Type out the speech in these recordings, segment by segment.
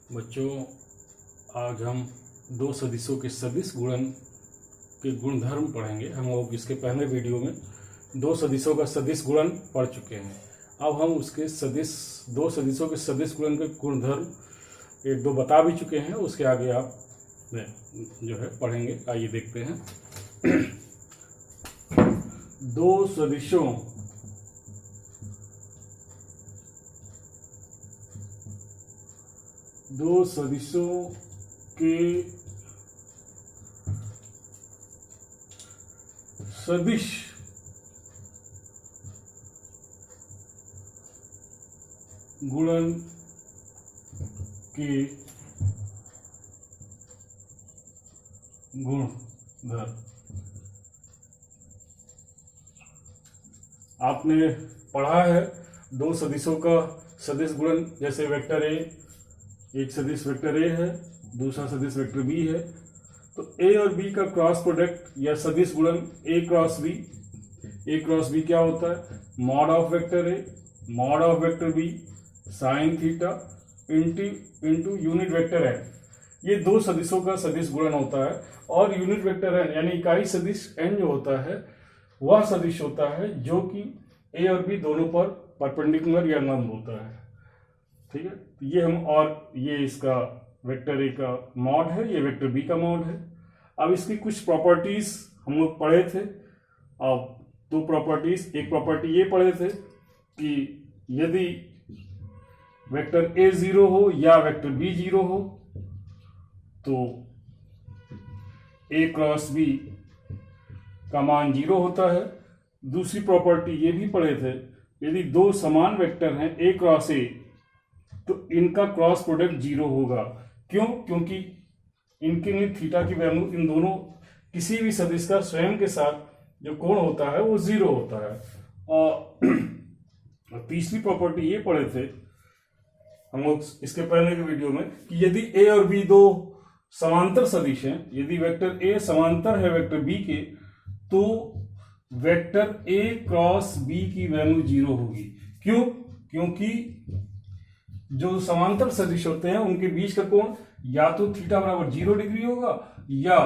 बच्चों, आज हम दो सदिशों के सदिश गुणन के गुणधर्म पढ़ेंगे। हम लोग इसके पहले वीडियो में दो सदिशों का सदिश गुणन पढ़ चुके हैं। अब हम उसके दो सदिशों के सदिश गुणन के गुणधर्म एक दो बता भी चुके हैं। उसके आगे आप जो है पढ़ेंगे। आइए देखते हैं। दो सदिशों के सदिश गुणन के गुणधर्म। आपने पढ़ा है दो सदिशों का सदिश गुणन, जैसे वेक्टर ए, एक सदिश वेक्टर ए है, दूसरा सदिश वेक्टर बी है, तो ए और बी का क्रॉस प्रोडक्ट या सदिश गुणन A cross B. A cross B क्या होता है? Mod of vector A mod of vector B sine theta into unit vector N. ये दो सदिशों का सदिश गुणन होता है। और यूनिट वेक्टर एन यानी इकाई सदिश एन जो होता है वह सदिश होता है जो कि ए और बी दोनों पर परपेंडिकुलर या लंब होता है। ठीक है, तो ये हम, और ये इसका वेक्टर ए का मॉड है, ये वेक्टर बी का मॉड है। अब इसकी कुछ प्रॉपर्टीज हम लोग पढ़े थे। अब दो प्रॉपर्टीज, एक प्रॉपर्टी ये पढ़े थे कि यदि वेक्टर ए जीरो हो या वेक्टर बी जीरो हो तो ए क्रॉस बी का मान जीरो होता है। दूसरी प्रॉपर्टी ये भी पढ़े थे, यदि दो समान वेक्टर हैं ए क्रॉस ए तो इनका क्रॉस प्रोडक्ट जीरो होगा। क्यों? क्योंकि इनके लिए थीटा की वैल्यू इन दोनों किसी भी सदिश का स्वयं के साथ जो कोण होता है वो जीरो होता है। और तीसरी प्रॉपर्टी ये पढ़े थे हम लोग इसके पहले के वीडियो में कि यदि ए और बी दो समांतर सदिश हैं, यदि वेक्टर ए समांतर है वेक्टर बी के, तो वेक्टर ए क्रॉस बी की वैल्यू जीरो होगी। क्यों? क्योंकि जो समांतर सदिश होते हैं उनके बीच का कोण या तो थीटा बराबर 0 डिग्री होगा या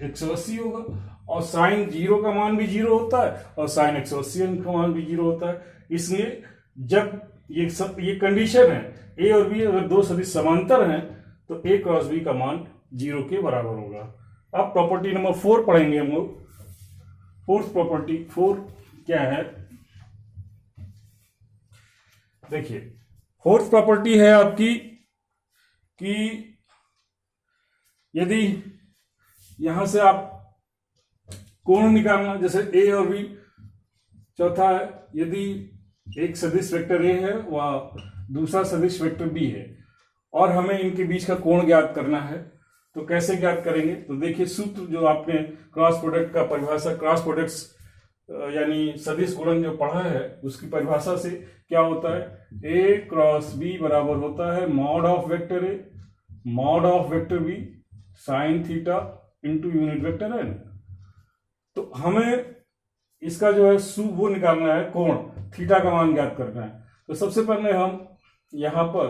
180 होगा। और साइन जीरो का मान भी जीरो होता है और साइन 180 का मान भी जीरो होता है। इसलिए जब ये कंडीशन है, ए और बी अगर दो सदिश समांतर हैं तो ए क्रॉस बी का मान 0 के बराबर होगा। अब प्रॉपर्टी नंबर 4 पढ़ेंगे हम लोग। फोर्थ प्रॉपर्टी 4 क्या है? देखिए, फोर्थ प्रॉपर्टी है आपकी कि यदि यहां से आप कोण निकालना, जैसे ए और बी। चौथा है, यदि एक सदिश वेक्टर ए है व दूसरा सदिश वेक्टर बी है और हमें इनके बीच का कोण ज्ञात करना है, तो कैसे ज्ञात करेंगे? तो देखिए, सूत्र जो आपने क्रॉस प्रोडक्ट का परिभाषा, क्रॉस प्रोडक्ट्स यानी सदिश गुणन जो पढ़ा है उसकी परिभाषा से क्या होता है? ए क्रॉस बी बराबर होता है mod of vector A mod of vector B sine theta into unit vector N. तो हमें इसका जो है वो निकालना है, कोण थीटा का मान ज्ञात करना है। तो सबसे पहले हम यहां पर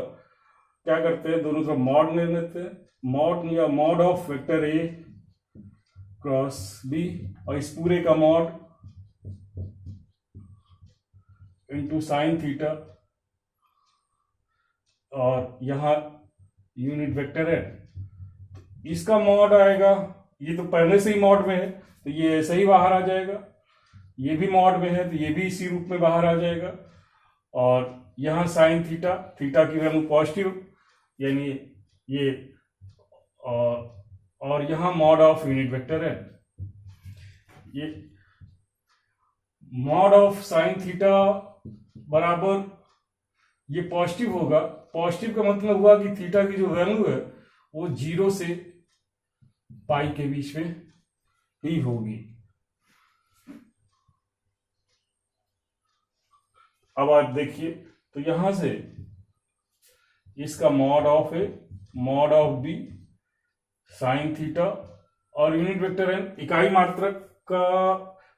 क्या करते हैं, दोनों तरफ मॉड ले लेते हैं। मॉड या mod of vector A cross B और इस पूरे का मॉड इंटू साइन थीटा और यहां यूनिट वेक्टर है, इसका मॉड आएगा। ये तो पहले से ही मॉड में है तो ये ऐसे ही बाहर आ जाएगा। ये भी मॉड में है तो ये भी इसी रूप में बाहर आ जाएगा। और यहां साइन थीटा, थीटा की वैल्यू पॉजिटिव यानी ये, और यहां मॉड ऑफ यूनिट वेक्टर है। ये मॉड ऑफ साइन थीटा बराबर ये पॉजिटिव होगा। पॉजिटिव का मतलब हुआ कि थीटा की जो वैल्यू है वो 0 से पाई के बीच में ही होगी। अब आप देखिए, तो यहां से इसका mod of A mod of B sine theta और यूनिट वेक्टर एन, इकाई मात्रक का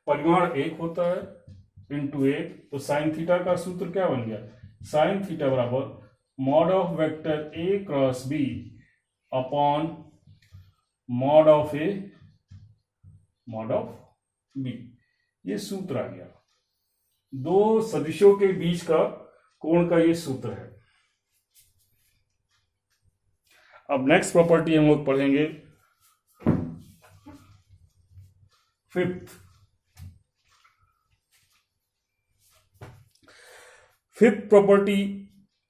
परिमाण 1 होता है इंटू 1। तो साइन थीटा का सूत्र क्या बन गया? साइन थीटा बराबर mod of vector A cross B upon mod of A mod of B, ये सूत्र आ गया। दो सदिशों के बीच का कोण का ये सूत्र है। अब नेक्स्ट प्रॉपर्टी हम लोग पढ़ेंगे फिफ्थ प्रॉपर्टी।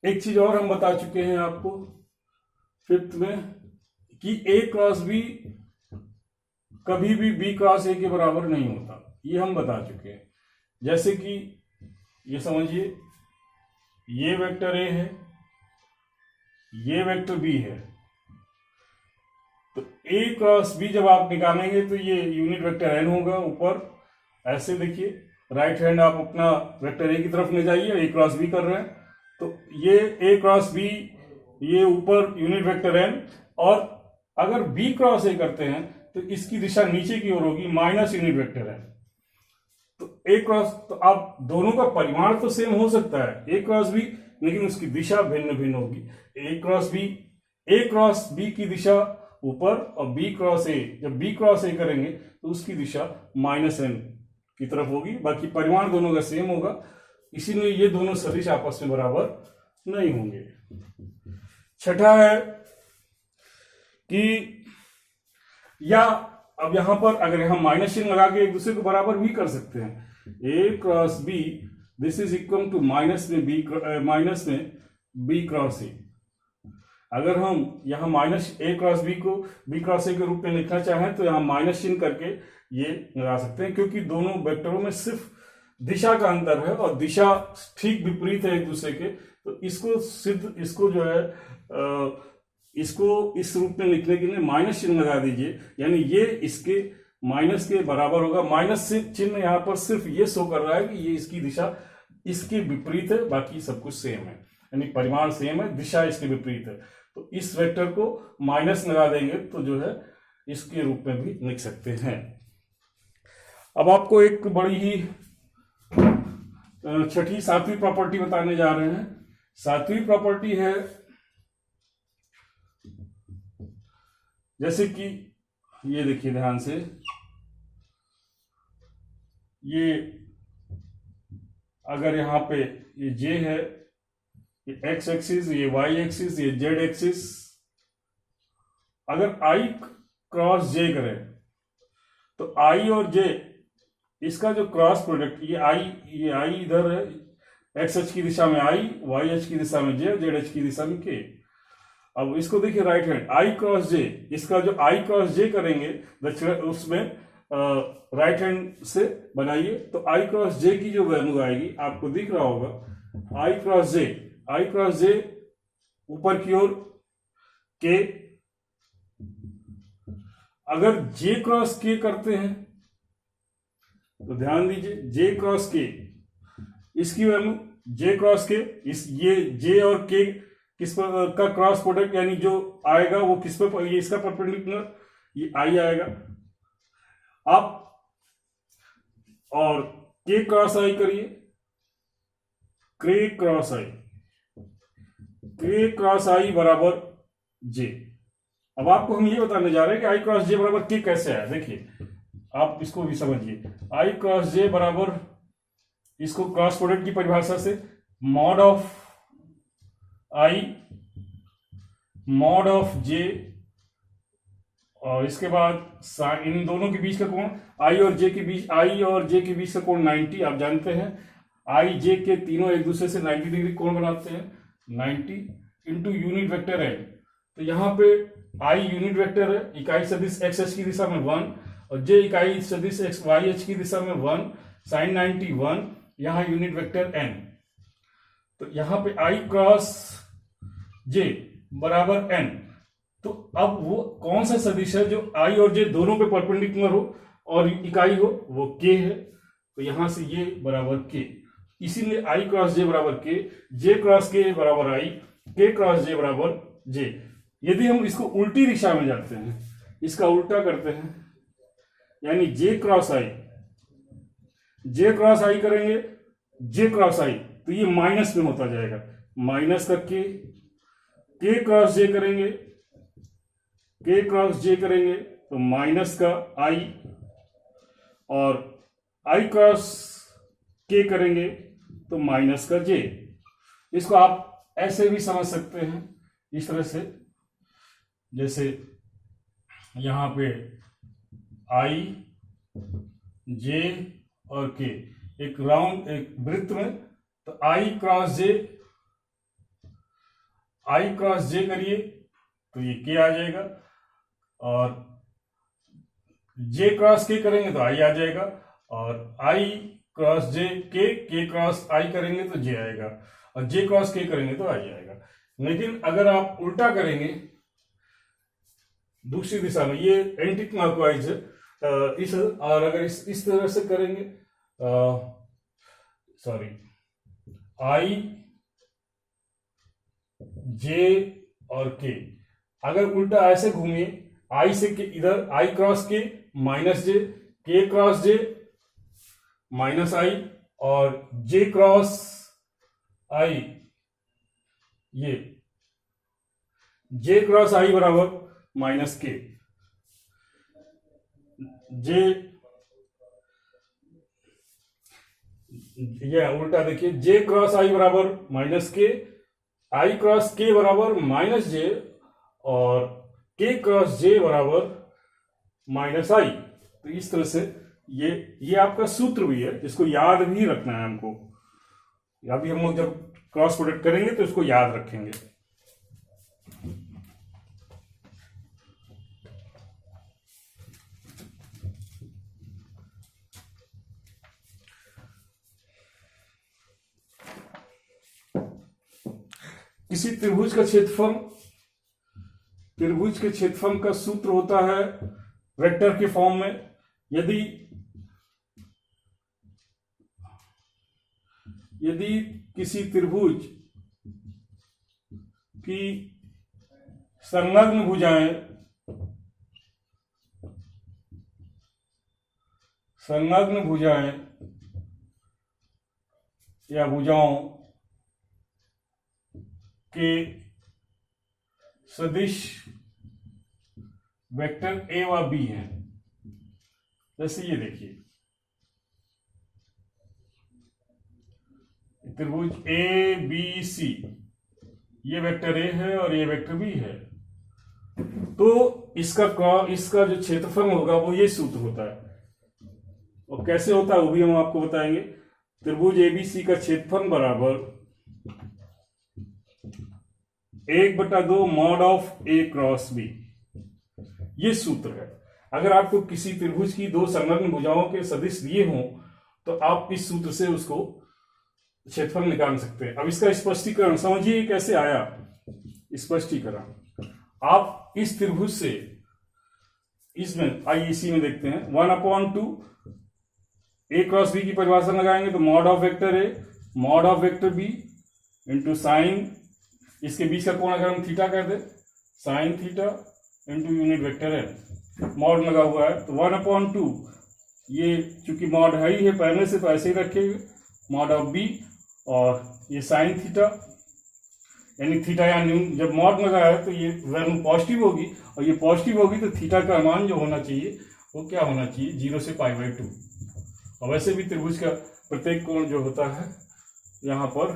एक चीज और हम बता चुके हैं आपको फिफ्थ में कि ए क्रॉस बी कभी भी बी क्रॉस ए के बराबर नहीं होता, ये हम बता चुके हैं। जैसे कि ये समझिए, ये वेक्टर ए है, ये वेक्टर बी है, तो ए क्रॉस बी जब आप निकालेंगे तो ये यूनिट वेक्टर एन होगा ऊपर। ऐसे देखिए, राइट हैंड आप अपना वेक्टर ए की तरफ ले जाइए, ए क्रॉस बी कर रहे हैं, तो ये ए क्रॉस बी, ये ऊपर यूनिट वेक्टर एन, और अगर बी क्रॉस ए करते हैं तो इसकी दिशा नीचे की ओर होगी, माइनस यूनिट वेक्टर एन। तो ए क्रॉस, तो आप दोनों का परिमाण तो सेम हो सकता है ए क्रॉस बी, लेकिन उसकी दिशा भिन्न भिन्न होगी। ए क्रॉस बी की दिशा ऊपर, और बी क्रॉस ए, जब बी क्रॉस ए करेंगे तो उसकी दिशा माइनस एन की तरफ होगी। बाकी परिमाण दोनों का सेम होगा, इसीलिए ये दोनों सदिश आपस में बराबर नहीं होंगे। छठा है कि या अब यहां पर अगर हम माइनस चिन्ह लगा के एक दूसरे को बराबर भी कर सकते हैं। A cross B this is equal to minus में बी क्रॉस ए। अगर हम यहां माइनस ए क्रॉस बी को बी क्रॉस ए के रूप में लिखना चाहें तो यहां माइनस चिन्ह करके ये लगा सकते हैं, क्योंकि दोनों वेक्टरों में सिर्फ दिशा का अंतर है और दिशा ठीक विपरीत है एक दूसरे के। तो इसको जो है इसको इस रूप में लिखने के लिए माइनस चिन्ह लगा दीजिए, यानी ये इसके माइनस के बराबर होगा। माइनस चिन्ह यहां पर सिर्फ ये शो कर रहा है कि ये इसकी दिशा इसके विपरीत है, बाकी सब कुछ सेम है, यानी परिमाण सेम है, दिशा इसके विपरीत है। तो इस वेक्टर को माइनस लगा देंगे तो जो है इसके रूप में भी लिख सकते हैं। अब आपको एक बड़ी ही छठी सातवीं प्रॉपर्टी बताने जा रहे हैं। सातवीं प्रॉपर्टी है, जैसे कि ये देखिए ध्यान से, ये अगर यहां पे ये जे है, ये एक्स एक्सिस, ये वाई एक्सिस, ये जेड एक्सिस, अगर आई क्रॉस जे करें तो आई और जे इसका जो क्रॉस प्रोडक्ट, ये आई इधर है, एक्स एच की दिशा में आई, वाई एच की दिशा में जे, जेड एच की दिशा में के। अब इसको देखिए राइट हैंड, आई क्रॉस जे, इसका जो आई क्रॉस जे करेंगे उसमें राइट हैंड से बनाइए, तो आई क्रॉस जे की जो वैल्यू आएगी आपको दिख रहा होगा, आई क्रॉस जे ऊपर की ओर के। अगर जे क्रॉस के करते हैं तो ध्यान दीजिए, जे क्रॉस के, इसकी वैल्यू जे क्रॉस के, ये जे और के किस पर का क्रॉस प्रोडक्ट, यानी जो आएगा वो किस पर, ये इसका परपेंडिकुलर, ये आई आएगा। आप और के क्रॉस आई करिए, के क्रॉस आई बराबर जे। अब आपको हम ये बताने जा रहे हैं कि आई क्रॉस जे बराबर के कैसे आया। देखिए आप इसको भी समझिए, आई क्रॉस जे बराबर, इसको क्रॉस प्रोडक्ट की परिभाषा से mod of I mod of J, और इसके बाद इन दोनों के बीच का कोण, आई और जे के बीच का कोण 90। आप जानते हैं आई जे के तीनों एक दूसरे से 90 डिग्री कोण बनाते हैं, 90 इंटू यूनिट वेक्टर है। तो यहां पे आई यूनिट वेक्टर है, इकाई सदिश एक्स एच की दिशा में 1, और जे इकाई सदिश एक्स वाई एच की दिशा में 1, साइन 90 1, यहां यूनिट वेक्टर एन। तो यहां पे आई क्रॉस जे बराबर एन। तो अब वो कौन सा सदिश है जो आई और जे दोनों पे परपेंडिकुलर हो और इकाई हो, वो के है। तो यहां से ये बराबर के, इसीलिए आई क्रॉस जे बराबर के, जे क्रॉस के बराबर आई, के क्रॉस जे बराबर जे। यदि हम इसको उल्टी दिशा में जाते हैं, इसका उल्टा करते हैं, यानी जे क्रॉस आई करेंगे, जे क्रॉस आई, तो ये माइनस में होता जाएगा, माइनस करके के क्रॉस जे करेंगे, के क्रॉस जे करेंगे तो माइनस का आई, और आई क्रॉस के करेंगे तो माइनस का जे। इसको आप ऐसे भी समझ सकते हैं इस तरह से, जैसे यहां पे आई जे और के एक राउंड एक वृत्त में, तो आई क्रॉस जे करिए तो ये के आ जाएगा, और जे क्रॉस के करेंगे तो आई आ जाएगा, और आई क्रॉस जे के क्रॉस आई करेंगे तो जे आएगा, और जे क्रॉस के करेंगे तो आई आएगा। लेकिन अगर आप उल्टा करेंगे दूसरी दिशा में, ये एंटी क्लॉकवाइज है, इस और अगर इस तरह से करेंगे, सॉरी, आई जे और के, अगर उल्टा ऐसे घूमिए, आई से के इधर आई क्रॉस के माइनस जे, के क्रॉस जे माइनस आई, और जे क्रॉस आई, ये जे क्रॉस आई बराबर माइनस के, जे ये उल्टा देखिए, जे क्रॉस आई बराबर माइनस के, आई क्रॉस के बराबर माइनस जे, और के क्रॉस जे बराबर माइनस आई। तो इस तरह से ये आपका सूत्र भी है, इसको याद भी रखना है हमको। अभी हम लोग जब क्रॉस प्रोडक्ट करेंगे तो इसको याद रखेंगे। किसी त्रिभुज का क्षेत्रफल का सूत्र होता है वेक्टर के फॉर्म में। यदि किसी त्रिभुज की संलग्न भुजाएं या भुजाओं के सदिश वेक्टर ए व बी हैं, जैसे ये देखिए त्रिभुज ए बी सी, ये वेक्टर ए है और ये वेक्टर बी है, तो इसका जो क्षेत्रफल होगा वो ये सूत्र होता है। और कैसे होता है वो भी हम आपको बताएंगे। त्रिभुज एबीसी का क्षेत्रफल बराबर 1/2 mod of A cross B, ये सूत्र है। अगर आपको किसी त्रिभुज की दो संलग्न भुजाओं के सदिश दिए हों तो आप इस सूत्र से उसको क्षेत्रफल निकाल सकते हैं। अब इसका स्पष्टीकरण समझिए कैसे आया। स्पष्टीकरण, आप इस त्रिभुज से इसमें आइए इसी में देखते हैं। 1/2 ए क्रॉस बी की परिभाषा लगाएंगे तो mod of vector A mod of vector B into sine, इसके बीच का कोण अगर हम थीटा कर दे, sine theta into unit vector N, mod लगा हुआ है तो 1/2, ये चूंकि मॉड है ही है पहले से तो ऐसे ही रखेंगे, मॉड ऑफ बी, और ये साइन थीटा, यानी थीटा या न्यून, जब मॉड लगा है तो ये वैल्यू पॉजिटिव होगी, और ये पॉजिटिव होगी तो थीटा का मान जो होना चाहिए वो क्या होना चाहिए, 0 से π/2। और वैसे भी त्रिभुज का प्रत्येक कोण जो होता है यहाँ पर,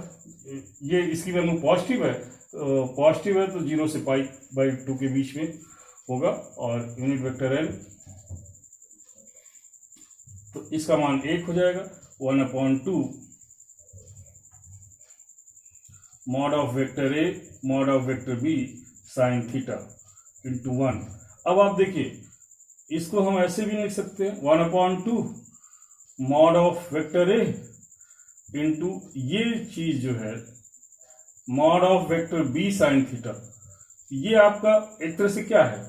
ये इसकी वैल्यू पॉजिटिव है तो 0 से π/2 के बीच में होगा, और यूनिट वेक्टर एन, तो इसका मान 1 हो जाएगा। 1/2 mod of vector A mod of vector B sine theta into 1। अब आप देखिए इसको हम ऐसे भी लिख सकते हैं, 1/2 mod of vector A into ये चीज जो है mod of vector B sine theta. ये आपका एक तरह से क्या है,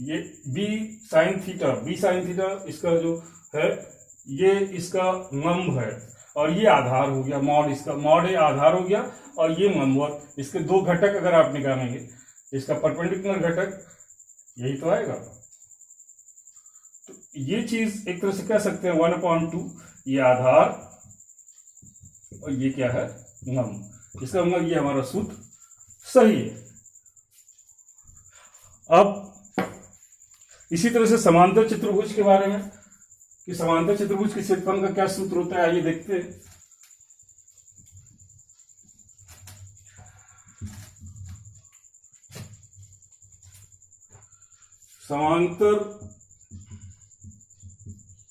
ये बी साइन थीटा इसका जो है ये इसका लंब है, और ये आधार हो गया, मॉड ए आधार हो गया, और ये लंबवत। इसके दो घटक अगर आप निकालेंगे, इसका परपेंडिकुलर घटक यही तो आएगा। तो ये चीज एक तरह से कह सकते हैं 1/2 ये आधार और ये क्या है लंब। इसका मतलब ये हमारा सूत्र सही है। अब इसी तरह से समांतर चतुर्भुज के बारे में कि समांतर चतुर्भुज के क्षेत्रफल का क्या सूत्र होता है, आइए देखते हैं। समांतर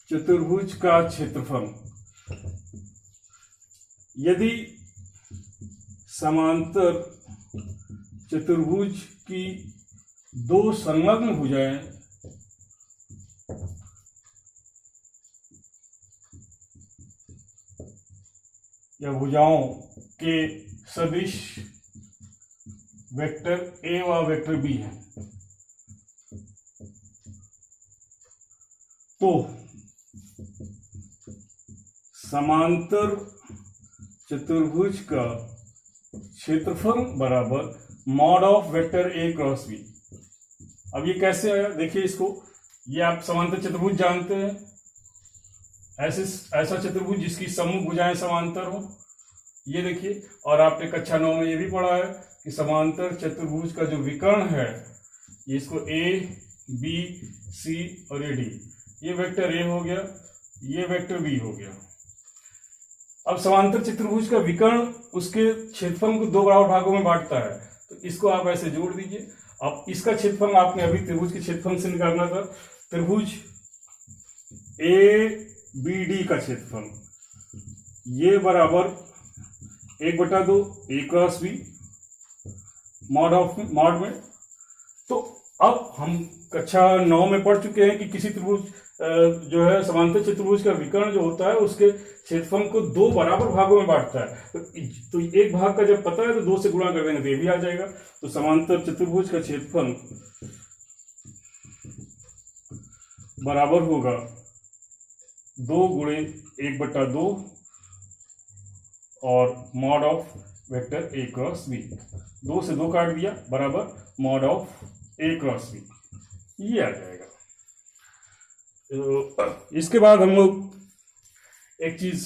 चतुर्भुज का क्षेत्रफल, यदि समांतर चतुर्भुज की दो संलग्न भुजाएं या भुजाओं के सदिश वेक्टर ए व वेक्टर बी है, तो समांतर चतुर्भुज का क्षेत्रफल बराबर mod of vector A cross B. अब ये कैसे आया, देखिए इसको, ये आप समांतर चतुर्भुज जानते हैं, ऐसा चतुर्भुज जिसकी समूह भुजाएं समांतर हो, ये देखिए। और आपने कक्षा 9 में ये भी पढ़ा है कि समांतर चतुर्भुज का जो विकर्ण है, ये इसको ए बी सी और ये डी, ये वेक्टर ए हो गया, ये वेक्टर बी हो गया। अब समांतर चतुर्भुज का विकर्ण उसके क्षेत्रफल को दो बराबर भागों में बांटता है, तो इसको आप ऐसे जोड़ दीजिए। अब इसका क्षेत्रफल आपने अभी त्रिभुज के क्षेत्रफल से निकालना था, त्रिभुज ए बी डी का क्षेत्रफल ये बराबर 1/2 ए क्रॉस बी मॉड में। तो अब हम कक्षा 9 में पढ़ चुके हैं कि किसी त्रिभुज जो है समांतर चतुर्भुज का विकर्ण जो होता है उसके क्षेत्रफल को दो बराबर भागों में बांटता है। तो एक भाग का जब पता है तो 2 से गुणा कर देंगे तो ये भी आ जाएगा। तो समांतर चतुर्भुज का क्षेत्रफल बराबर होगा 2 गुणे 1/2 और mod of vector A cross B. 2 से 2 काट दिया बराबर mod of A cross B, ये आ जाएगा। तो इसके बाद हम लोग एक चीज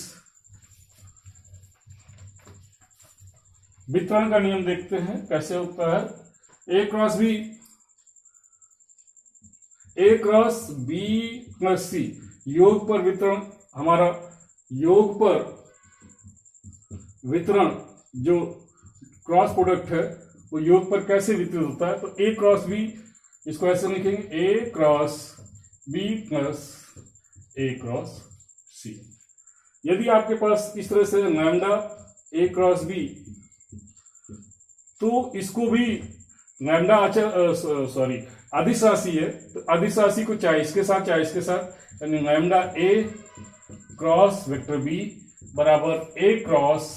वितरण का नियम देखते हैं कैसे होता है। ए क्रॉस बी प्लस सी योग पर वितरण, हमारा योग पर वितरण जो क्रॉस प्रोडक्ट है वो योग पर कैसे वितरित होता है। तो ए क्रॉस बी, इसको ऐसे लिखेंगे ए क्रॉस बी प्लस ए क्रॉस सी। यदि आपके पास इस तरह से लैम्डा ए क्रॉस बी, तो इसको भी लैम्डा अदिश राशि है, तो अदिश राशि को चाहे इसके साथ चाहे इसके साथ, यानी लैम्डा ए क्रॉस वेक्टर बी बराबर ए क्रॉस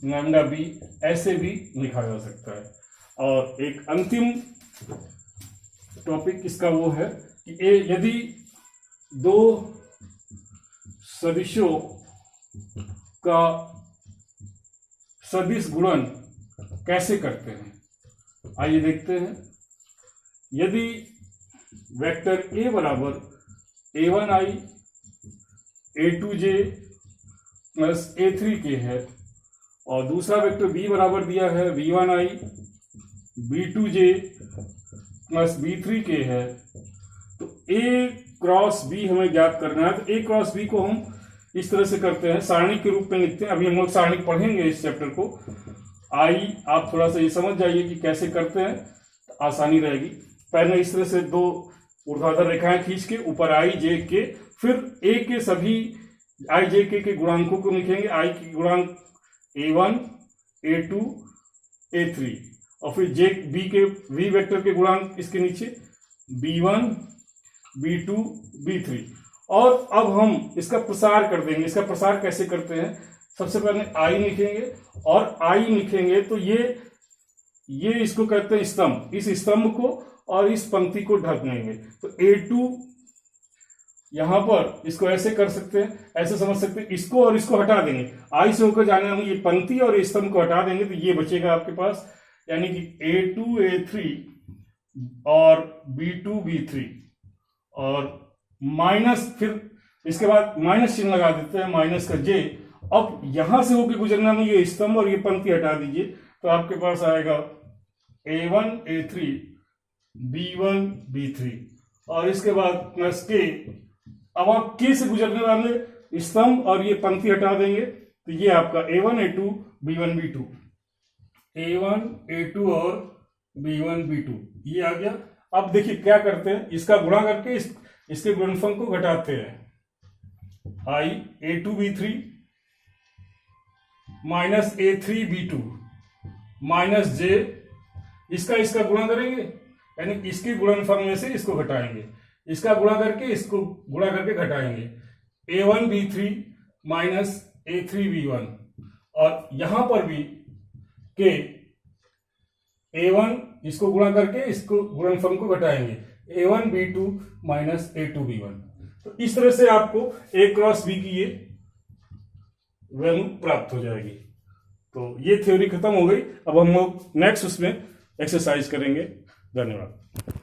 लैम्डा बी, ऐसे भी लिखा जा सकता है। और एक अंतिम टॉपिक इसका वो है कि यदि दो सदिशों का सदिश गुणन कैसे करते हैं, आइए देखते हैं। यदि वेक्टर ए बराबर a1i a2j प्लस a3k है और दूसरा वेक्टर बी बराबर दिया है v1i b2j प्लस b3k है, तो a क्रॉस b हमें ज्ञात करना है। तो a क्रॉस b को हम इस तरह से करते हैं, सारणी के रूप में लिखते हैं। अभी हम लोग सारणी पढ़ेंगे इस चैप्टर को। आप थोड़ा सा ये समझ जाइए कि कैसे करते हैं, तो आसानी रहेगी। पहले इस तरह से दो ऊर्ध्वाधर रेखाएं खींच के ऊपर i j k, फिर a के सभी i j k के गुणांकों को लिखेंगे। i के गुणांक a1 a2 a3 और फिर j b के v वेक्टर के गुणांक इसके नीचे b1 b2 b3। और अब हम इसका प्रसार कर देंगे। इसका प्रसार कैसे करते हैं, सबसे पहले i लिखेंगे और i लिखेंगे तो ये इसको कहते हैं स्तंभ। इस स्तंभ को और इस पंक्ति को ढक लेंगे। तो a2 यहां पर इसको ऐसे कर सकते हैं, ऐसे समझ सकते हैं, इसको और इसको हटा देंगे। i से होकर जाने वाली ये पंक्ति और ये स्तंभ को हटा देंगे तो ये बचेगा आपके पास, यानी कि a2 a3 और b2 b3 और माइनस, फिर इसके बाद माइनस चिन्ह लगा देते हैं, माइनस का j। अब यहां से होकर गुजरना में ये स्तंभ और ये पंक्ति हटा दीजिए तो आपके पास आएगा a1 a3 B1 B3 और इसके बाद प्लस के। अब आप के से गुजरने वाले स्तंभ और ये पंक्ति हटा देंगे तो ये आपका A1 A2 B1 B2, A1 A2 और B1 B2 ये आ गया। अब देखिए क्या करते हैं, इसका गुणा करके इसके गुणनफल को घटाते हैं। I A2 B3 minus A3 B2 minus J, इसका गुणा करेंगे यानी इसके गुणनफल में से इसको घटाएंगे, इसका गुणा करके इसको गुणा करके घटाएंगे। A1 B3 minus A3 B1 और यहां पर भी के A1 इसको गुणा करके इसको गुणनफल को घटाएंगे, A1 B2 minus A2 B1। तो इस तरह से आपको A क्रॉस B की ये वैल्यू प्राप्त हो जाएगी। तो ये थ्योरी खत्म हो गई। अब हम लोग नेक्स्ट उसमें एक्सरसाइज करेंगे। धन्यवाद।